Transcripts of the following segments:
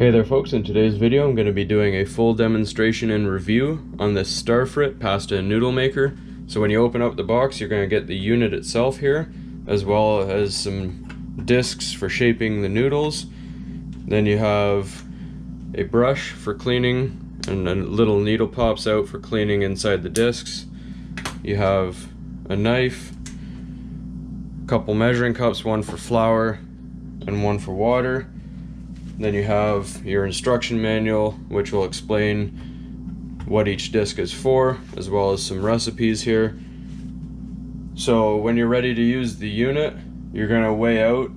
Hey there folks, in today's video I'm going to be doing a full demonstration and review on this Starfrit pasta and noodle maker. So when you open up the box, you're going to get the unit itself here, as well as some discs for shaping the noodles. Then you have a brush for cleaning, and a little needle pops out for cleaning inside the discs. You have a knife, a couple measuring cups, one for flour and one for water. Then you have your instruction manual, which will explain what each disc is for, as well as some recipes here. So when you're ready to use the unit, you're going to weigh out.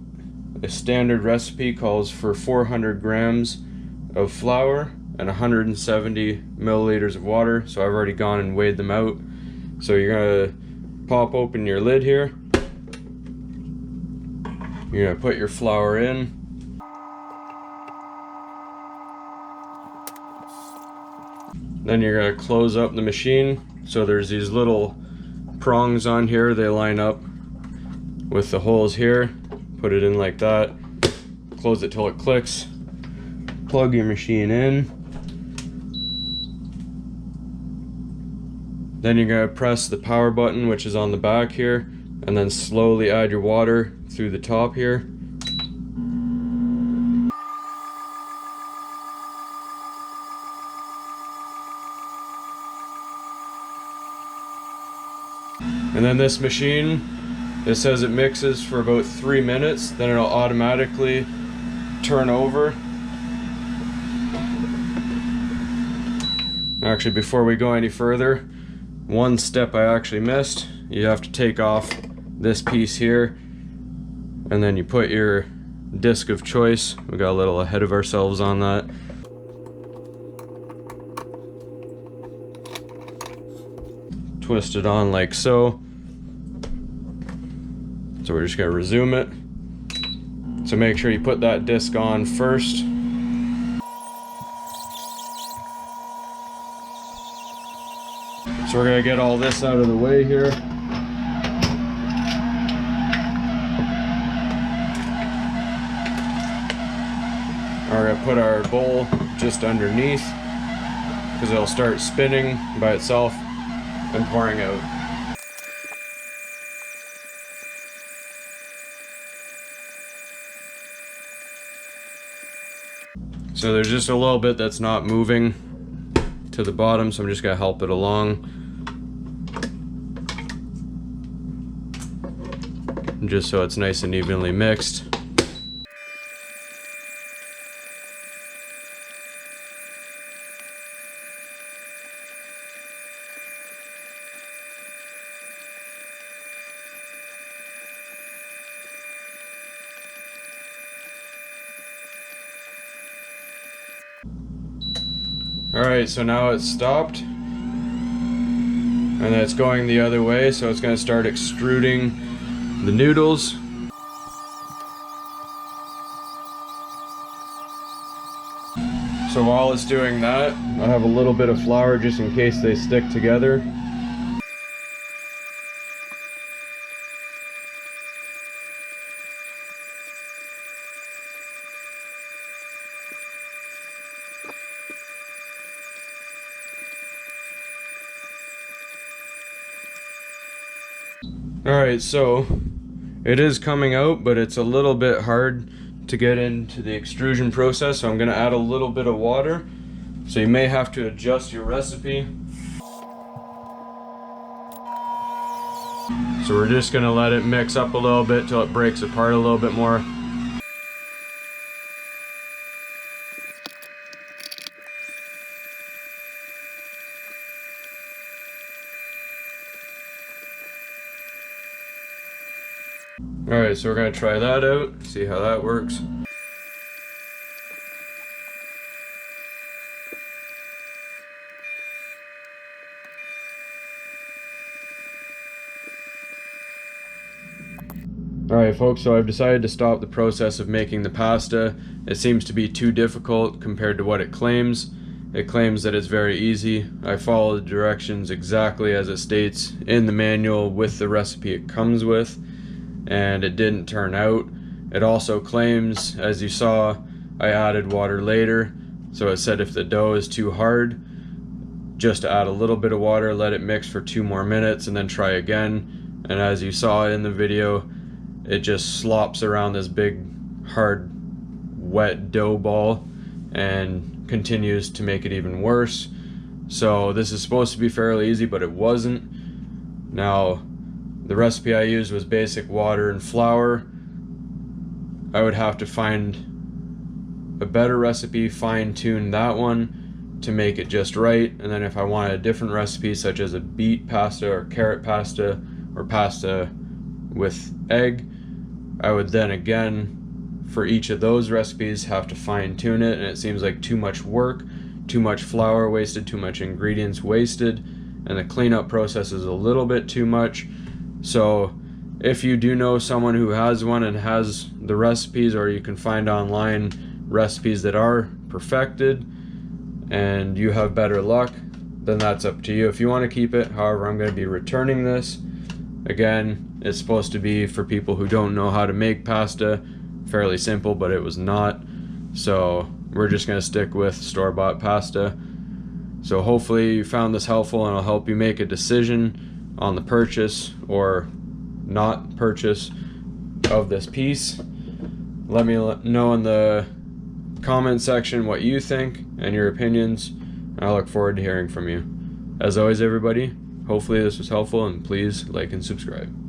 A standard recipe calls for 400 grams of flour and 170 milliliters of water, so I've already gone and weighed them out. So you're going to pop open your lid here. You're going to put your flour in. Then you're going to close up the machine. So there's these little prongs on here. They line up with the holes here. Put it in like that. Close it till it clicks. Plug your machine in. Then you're going to press the power button, which is on the back here, and then slowly add your water through the top here. And then this machine, it says it mixes for about 3 minutes, then it'll automatically turn over. Actually, before we go any further, one step I actually missed. You have to take off this piece here, and then you put your disc of choice. We got a little ahead of ourselves on that. Twist it on like so. So we're just going to resume it. So make sure you put that disc on first. So we're going to get all this out of the way here. We're going to put our bowl just underneath, because it'll start spinning by itself and pouring out. So there's just a little bit that's not moving to the bottom, so I'm just gonna help it along. Just so it's nice and evenly mixed. Alright, so now it's stopped, and then it's going the other way, so it's going to start extruding the noodles. So while it's doing that, I have a little bit of flour just in case they stick together. Alright, so it is coming out, but it's a little bit hard to get into the extrusion process, so I'm going to add a little bit of water. So you may have to adjust your recipe. So we're just going to let it mix up a little bit till it breaks apart a little bit more. Alright, so we're going to try that out, see how that works. Alright folks, so I've decided to stop the process of making the pasta. It seems to be too difficult compared to what it claims. It claims that it's very easy. I follow the directions exactly as it states in the manual with the recipe it comes with, and it didn't turn out. It also claims, as you saw, I added water later. So it said if the dough is too hard, just add a little bit of water, let it mix for 2 more minutes, and then try again. And as you saw in the video, it just slops around this big, hard, wet dough ball and continues to make it even worse. So this is supposed to be fairly easy, but it wasn't. Now, the recipe I used was basic water and flour. I would have to find a better recipe, fine-tune that one to make it just right. And then if I wanted a different recipe, such as a beet pasta or carrot pasta or pasta with egg, I would then again, for each of those recipes, have to fine-tune it. And it seems like too much work, too much flour wasted, too much ingredients wasted, and the cleanup process is a little bit too much. So if you do know someone who has one and has the recipes, or you can find online recipes that are perfected and you have better luck, then that's up to you. If you want to keep it, however, I'm going to be returning this. Again, it's supposed to be for people who don't know how to make pasta. Fairly simple, but it was not. So we're just going to stick with store-bought pasta. So hopefully you found this helpful and it'll help you make a decision on the purchase or not purchase of this piece. Let me know in the comment section what you think and your opinions. I look forward to hearing from you. As always, everybody, hopefully this was helpful, and please like and subscribe.